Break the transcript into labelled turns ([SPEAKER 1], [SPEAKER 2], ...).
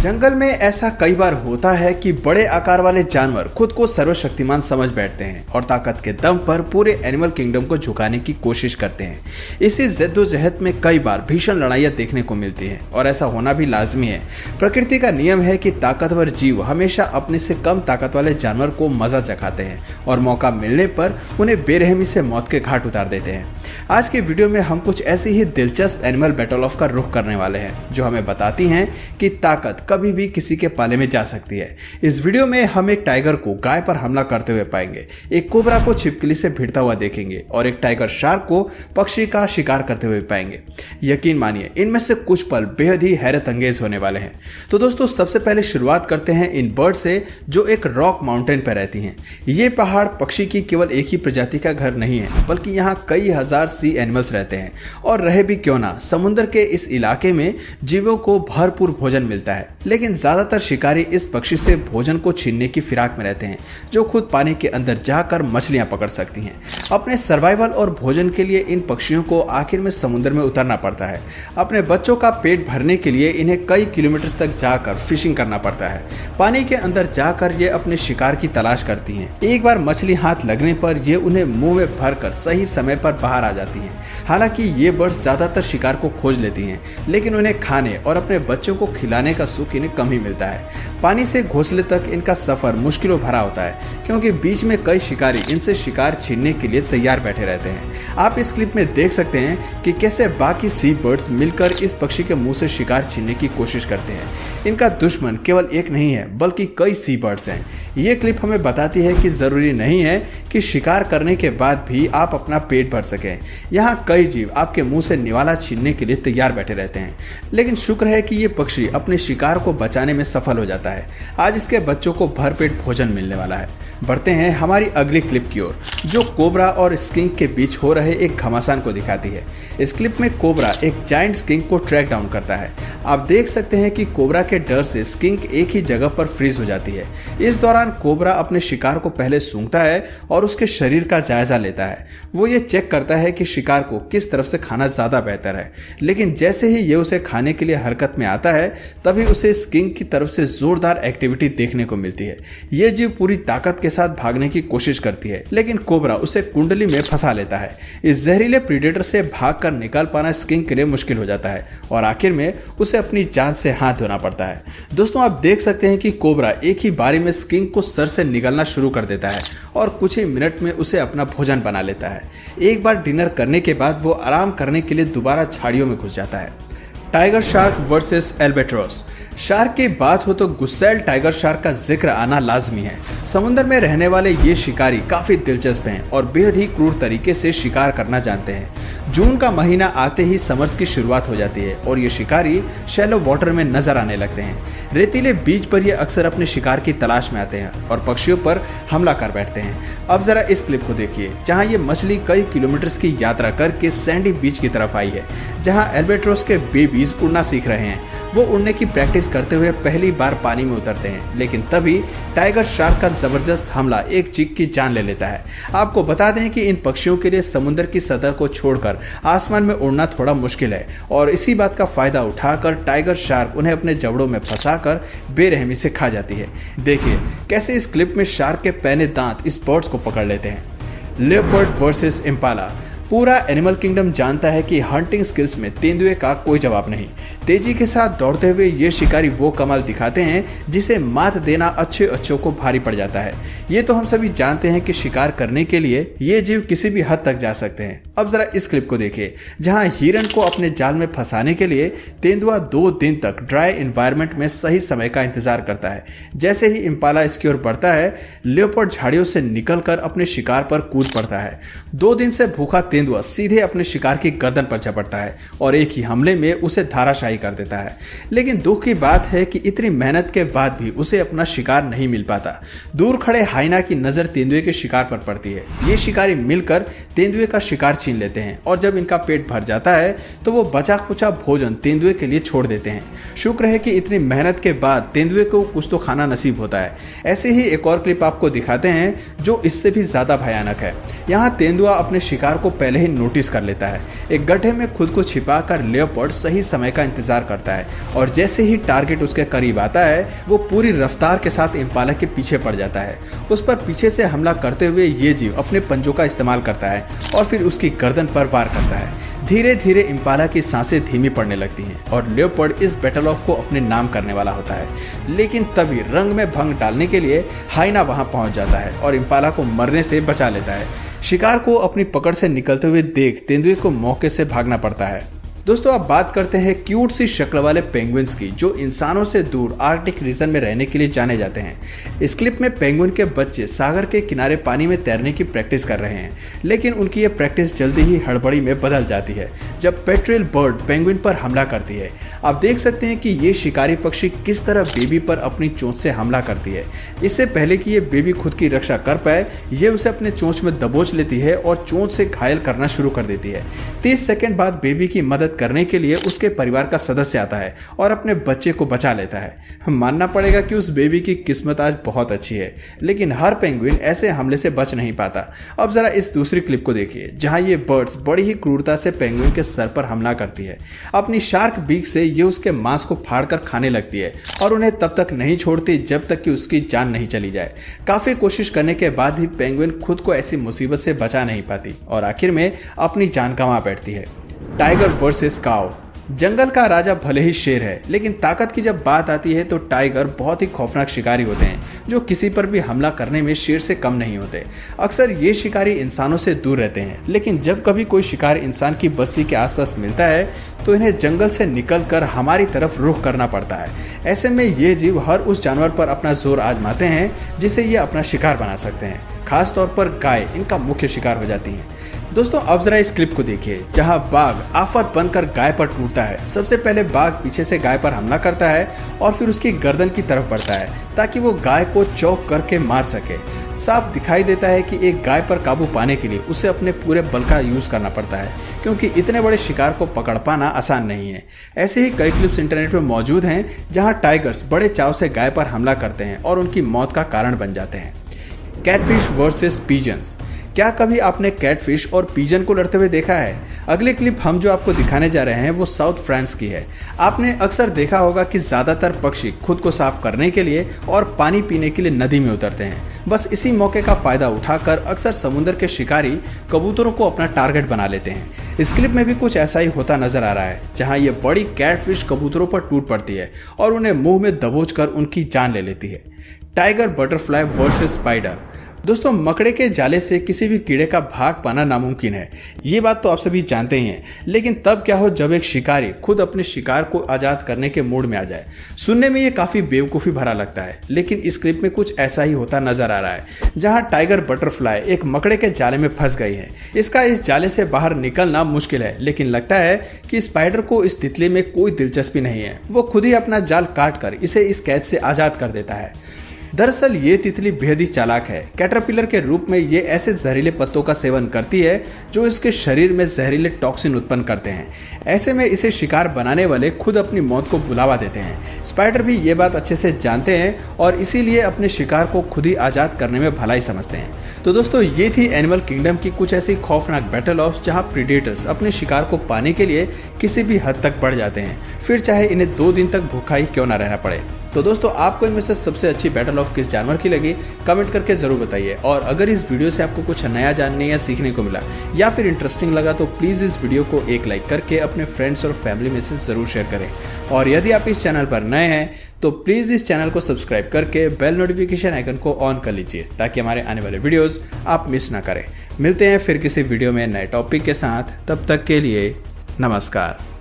[SPEAKER 1] जंगल में ऐसा कई बार होता है कि बड़े आकार वाले जानवर खुद को सर्वशक्तिमान समझ बैठते हैं और ताकत के दम पर पूरे एनिमल किंगडम को झुकाने की कोशिश करते हैं। इसी जद्दोजहद में कई बार भीषण लड़ाइयाँ देखने को मिलती हैं और ऐसा होना भी लाजमी है। प्रकृति का नियम है कि ताकतवर जीव हमेशा अपने से कम ताकत वाले जानवर को मजा चखाते हैं और मौका मिलने पर उन्हें बेरहमी से मौत के घाट उतार देते हैं। आज के वीडियो में हम कुछ ऐसी ही दिलचस्प एनिमल बैटल ऑफ का रुख करने वाले हैं जो हमें बताती हैं कि ताकत कभी भी किसी के पाले में जा सकती है। इस वीडियो में हम एक टाइगर को गाय पर हमला करते हुए पाएंगे, एक कोबरा को छिपकली से भिड़ता हुआ देखेंगे और एक टाइगर शार्क को पक्षी का शिकार करते हुए पाएंगे। यकीन मानिए इनमें से कुछ पल बेहद ही हैरत अंगेज होने वाले हैं। तो दोस्तों सबसे पहले शुरुआत करते हैं इन बर्ड से जो एक रॉक माउंटेन पर रहती हैं। ये पहाड़ पक्षी की केवल एक ही प्रजाति का घर नहीं है बल्कि यहाँ कई हजार सी एनिमल्स रहते हैं और रहे भी क्यों ना, समुद्र के इस इलाके में जीवों को भरपूर भोजन मिलता है। लेकिन ज्यादातर शिकारी इस पक्षी से भोजन को छीनने की फिराक में रहते हैं जो खुद पानी के अंदर जाकर मछलियां पकड़ सकती हैं। अपने सर्वाइवल और भोजन के लिए इन पक्षियों को आखिर में समुद्र में उतरना पड़ता है। अपने बच्चों का पेट भरने के लिए इन्हें कई किलोमीटर तक जाकर फिशिंग करना पड़ता है। पानी के अंदर जाकर ये अपने शिकार की तलाश करती हैं। एक बार मछली हाथ लगने पर ये उन्हें मुंह में भरकर सही समय पर बाहर आ जाती हैं। हालांकि ये बर्ड्स ज्यादातर शिकार को खोज लेती हैं, लेकिन उन्हें खाने और अपने बच्चों को खिलाने का सुख इन्हें कम ही मिलता है। पानी से घोंसले तक इनका सफर मुश्किलों भरा होता है क्योंकि बीच में कई शिकारी इनसे शिकार छीनने के लिए तैयार बैठे रहते हैं। आप इस क्लिप में देख सकते हैं कि कैसे बाकी सी बर्ड्स मिलकर इस पक्षी के मुंह से शिकार छीनने की कोशिश करते हैं। इनका दुश्मन केवल एक नहीं है बल्कि कई सी बर्ड्स हैं। ये क्लिप हमें बताती है कि जरूरी नहीं है कि शिकार करने के बाद भी आप अपना पेट भर सकें। यहाँ कई जीव आपके मुंह से निवाला छीनने के लिए तैयार बैठे रहते हैं, लेकिन शुक्र है कि ये पक्षी अपने शिकार को बचाने में सफल हो जाता है। आज इसके बच्चों को भरपेट भोजन मिलने वाला है। बढ़ते हैं हमारी अगली क्लिप की ओर जो कोबरा और स्किंक के बीच हो रहे एक घमासान को दिखाती है। इस क्लिप में कोबरा एक जायंट स्किंक को ट्रैक डाउन करता है। आप देख सकते हैं कि कोबरा के डर से स्किंक एक ही जगह पर फ्रीज हो जाती है। इस दौरान कोबरा अपने शिकार को पहले सूंघता है और उसके शरीर का जायजा लेता है। वो ये चेक करता है कि शिकार को किस तरफ से खाना ज्यादा बेहतर है, लेकिन जैसे ही ये उसे खाने के लिए हरकत में आता है तभी उसे स्किंक की तरफ से जोरदार एक्टिविटी देखने को मिलती है। ये जीव पूरी ताकत के साथ भागने की कोशिश करती है, लेकिन कोबरा उसे कुंडली में फंसा लेता है। इस जहरीले प्रीडेटर से भागकर निकाल पाना स्किंक के लिए मुश्किल हो जाता है और आखिर में उसे अपनी जान से हाथ धोना पड़ता है। दोस्तों आप देख सकते हैं कि कोबरा एक ही बारी में स्किंक को सर से निगलना शुरू कर देता है और कुछ ही मिनट में उसे अपना भोजन बना लेता है। एक बार डिनर करने के बाद वो आराम करने के लिए दोबारा झाड़ियों में घुस जाता है। Tiger shark versus albatross. Shark की बात हो तो गुस्सैल टाइगर शार्क का जिक्र आना लाजमी है। समुद्र में रहने वाले ये शिकारी काफी दिलचस्प हैं और बेहद ही क्रूर तरीके से शिकार करना जानते हैं। जून का महीना आते ही समर्स की शुरुआत हो जाती है और ये शिकारी शैलो वाटर में नजर आने लगते हैं। रेतीले बीच पर ये अक्सर अपने शिकार की तलाश में आते हैं और पक्षियों पर हमला कर बैठते हैं। अब जरा इस क्लिप को देखिए जहाँ ये मछली कई किलोमीटर की यात्रा करके सैंडी बीच की तरफ आई है जहाँ एल्बाट्रोस के बेबीज उड़ना सीख रहे हैं। वो उड़ने की प्रैक्टिस करते हुए पहली बार पानी में उतरते हैं, लेकिन तभी टाइगर शार्क का जबरदस्त हमला एक चीख की जान ले लेता है। आपको बता दें कि इन पक्षियों के लिए समुद्र की सतह को छोड़कर आसमान में उड़ना थोड़ा मुश्किल है और इसी बात का फायदा उठाकर टाइगर शार्क उन्हें अपने जबड़ों में फंसाकर बेरहमी से खा जाती है। देखिए कैसे इस क्लिप में शार्क के पैने दांत इस बर्ड्स को पकड़ लेते हैं। Leopard versus Impala. पूरा एनिमल किंगडम जानता है कि हंटिंग स्किल्स में तेंदुए का कोई जवाब नहीं। तेजी के साथ दौड़ते हुए ये शिकारी वो कमाल दिखाते हैं जिसे मात देना अच्छे अच्छों को भारी पड़ जाता है। ये तो हम सभी जानते हैं कि शिकार करने के लिए ये जीव किसी भी हद तक जा सकते हैं। अब जरा इस क्लिप को देखिए जहां हिरन को अपने जाल में फंसाने के लिए तेंदुआ 2 दिन तक ड्राई एनवायरनमेंट में सही समय का इंतजार करता है। जैसे ही इम्पाला इसकी ओर बढ़ता है लेपर्ड झाड़ियों से निकलकर अपने शिकार पर कूद पड़ता है। 2 दिन से भूखा तेंदुआ सीधे अपने शिकार की गर्दन पर झपटता है और एक ही हमले में उसे धाराशायी कर देता है। लेकिन दुख की बात है कि इतनी मेहनत के बाद भी उसे अपना शिकार नहीं मिल पाता। दूर खड़े हाइना की नजर तेंदुए के शिकार पर पड़ती है। ये शिकारी मिलकर तेंदुए का शिकार छीन लेते हैं और जब इनका पेट भर जाता है तो वो बचा खुचा भोजन तेंदुए के लिए छोड़ देते हैं। शुक्र है कि इतनी मेहनत के बाद तेंदुए को कुछ तो खाना नसीब होता है। ऐसे ही एक और क्लिप आपको दिखाते हैं जो इससे भी ज्यादा भयानक है। यहाँ तेंदुआ अपने शिकार को पहले ही नोटिस कर लेता है। एक गड्ढे में खुद को छिपाकर लेपर्ड सही समय का इंतजार करता है और जैसे ही टारगेट उसके करीब आता है वो पूरी रफ्तार के साथ इम्पाला के पीछे पड़ जाता है। उस पर पीछे से हमला करते हुए ये जीव अपने पंजों का इस्तेमाल करता है और फिर उसकी गर्दन पर वार करता है। धीरे धीरे इम्पाला की सांसें धीमी पड़ने लगती हैं और लेपर्ड इस बैटल ऑफ को अपने नाम करने वाला होता है। लेकिन तभी रंग में भंग डालने के लिए हाइना वहां पहुंच जाता है और इम्पाला को मरने से बचा लेता है। शिकार को अपनी पकड़ से निकलते हुए देख तेंदुए को मौके से भागना पड़ता है। दोस्तों, अब बात करते हैं क्यूट सी शक्ल वाले पेंगुइन्स की जो इंसानों से दूर आर्कटिक रीजन में रहने के लिए जाने जाते हैं। इस क्लिप में पेंगुइन के बच्चे सागर के किनारे पानी में तैरने की प्रैक्टिस कर रहे हैं, लेकिन उनकी ये प्रैक्टिस जल्दी ही हड़बड़ी में बदल जाती है जब पेट्रियल बर्ड पेंगुइन पर हमला करती है। आप देख सकते हैं कि ये शिकारी पक्षी किस तरह बेबी पर अपनी चोंच से हमला करती है। इससे पहले कि ये बेबी खुद की रक्षा कर पाए, ये उसे अपने चोंच में दबोच लेती है और चोंच से घायल करना शुरू कर देती है। 30 सेकंड बाद बेबी की मदद करने के लिए उसके परिवार का सदस्य आता है और अपने बच्चे को बचा लेता है। मानना पड़ेगा कि उस बेबी की किस्मत आज बहुत अच्छी है, लेकिन हर पेंगुइन ऐसे हमले से बच नहीं पाता। अब जरा इस दूसरी क्लिप को देखिए जहां ये बर्ड्स बड़ी ही क्रूरता से पेंगुइन के सर पर हमला करती है। अपनी शार्क बीक से ये उसके मांस को फाड़कर खाने लगती है और उन्हें तब तक नहीं छोड़ती जब तक कि उसकी जान नहीं चली जाए। काफी कोशिश करने के बाद भी पेंगुइन खुद को ऐसी मुसीबत से बचा नहीं पाती और आखिर में अपनी जान गंवा बैठती है। टाइगर वर्सेस काऊ। जंगल का राजा भले ही शेर है, लेकिन ताकत की जब बात आती है तो टाइगर बहुत ही खौफनाक शिकारी होते हैं जो किसी पर भी हमला करने में शेर से कम नहीं होते। अक्सर ये शिकारी इंसानों से दूर रहते हैं, लेकिन जब कभी कोई शिकार इंसान की बस्ती के आसपास मिलता है तो इन्हें जंगल से निकलकर हमारी तरफ रुख करना पड़ता है। ऐसे में ये जीव हर उस जानवर पर अपना जोर आजमाते हैं जिसे ये अपना शिकार बना सकते हैं। खास तौर पर गाय इनका मुख्य शिकार हो जाती है। दोस्तों, अब जरा इस क्लिप को देखिए जहां बाघ आफत बनकर गाय पर टूटता है। सबसे पहले बाघ पीछे से गाय पर हमला करता है और फिर उसकी गर्दन की तरफ बढ़ता है ताकि वो गाय को चौक करके मार सके। साफ दिखाई देता है कि एक गाय पर काबू पाने के लिए उसे अपने पूरे बल का यूज करना पड़ता है, क्योंकि इतने बड़े शिकार को पकड़ पाना आसान नहीं है। ऐसे ही कई क्लिप्स इंटरनेट में मौजूद हैं जहां टाइगर्स बड़े चाव से गाय पर हमला करते हैं और उनकी मौत का कारण बन जाते हैं। Catfish versus pigeons. क्या कभी आपने कैटफिश और पिजन को लड़ते हुए देखा है? अगले क्लिप हम जो आपको दिखाने जा रहे हैं वो साउथ फ्रांस की है। आपने अक्सर देखा होगा कि ज़्यादातर पक्षी खुद को साफ करने के लिए और पानी पीने के लिए नदी में उतरते हैं। बस इसी मौके का फ़ायदा उठाकर अक्सर समुद्र के शिकारी कबूतरों को अपना टारगेट बना लेते हैं। इस क्लिप में भी कुछ ऐसा ही होता नजर आ रहा है जहाँ ये बड़ी कैटफिश कबूतरों पर टूट पड़ती है और उन्हें मुँह में दबोच कर उनकी जान ले लेती है। Tiger butterfly versus spider. दोस्तों, मकड़े के जाले से किसी भी कीड़े का भाग पाना नामुमकिन है, ये बात तो आप सभी जानते ही हैं। लेकिन तब क्या हो जब एक शिकारी खुद अपने शिकार को आज़ाद करने के मूड में आ जाए। सुनने में ये काफ़ी बेवकूफ़ी भरा लगता है, लेकिन इस क्लिप में कुछ ऐसा ही होता नजर आ रहा है जहां टाइगर बटरफ्लाई एक मकड़े के जाले में फंस गई है। इसका इस जाले से बाहर निकलना मुश्किल है, लेकिन लगता है कि स्पाइडर को इस तितली में कोई दिलचस्पी नहीं है। वो खुद ही अपना जाल काट कर इसे इस कैद से आज़ाद कर देता है। दरअसल ये तितली बेहद ही चालाक है। कैटरपिलर के रूप में ये ऐसे जहरीले पत्तों का सेवन करती है जो इसके शरीर में जहरीले टॉक्सिन उत्पन्न करते हैं। ऐसे में इसे शिकार बनाने वाले खुद अपनी मौत को बुलावा देते हैं। स्पाइडर भी ये बात अच्छे से जानते हैं और इसीलिए अपने शिकार को खुद ही आज़ाद करने में भलाई समझते हैं। तो दोस्तों, ये थी एनिमल किंगडम की कुछ ऐसी खौफनाक बैटल ऑफ जहाँ प्रीडेटर्स अपने शिकार को पाने के लिए किसी भी हद तक बढ़ जाते हैं, फिर चाहे इन्हें 2 दिन तक भूखा ही क्यों ना रहना पड़े। तो दोस्तों, आपको इनमें से सबसे अच्छी बैटल ऑफ किस जानवर की लगी कमेंट करके ज़रूर बताइए। और अगर इस वीडियो से आपको कुछ नया जानने या सीखने को मिला या फिर इंटरेस्टिंग लगा तो प्लीज़ इस वीडियो को एक लाइक करके अपने फ्रेंड्स और फैमिली में से ज़रूर शेयर करें। और यदि आप इस चैनल पर नए हैं तो प्लीज़ इस चैनल को सब्सक्राइब करके बेल नोटिफिकेशन आइकन को ऑन कर लीजिए ताकि हमारे आने वाले वीडियोज़ आप मिस ना करें। मिलते हैं फिर किसी वीडियो में नए टॉपिक के साथ, तब तक के लिए नमस्कार।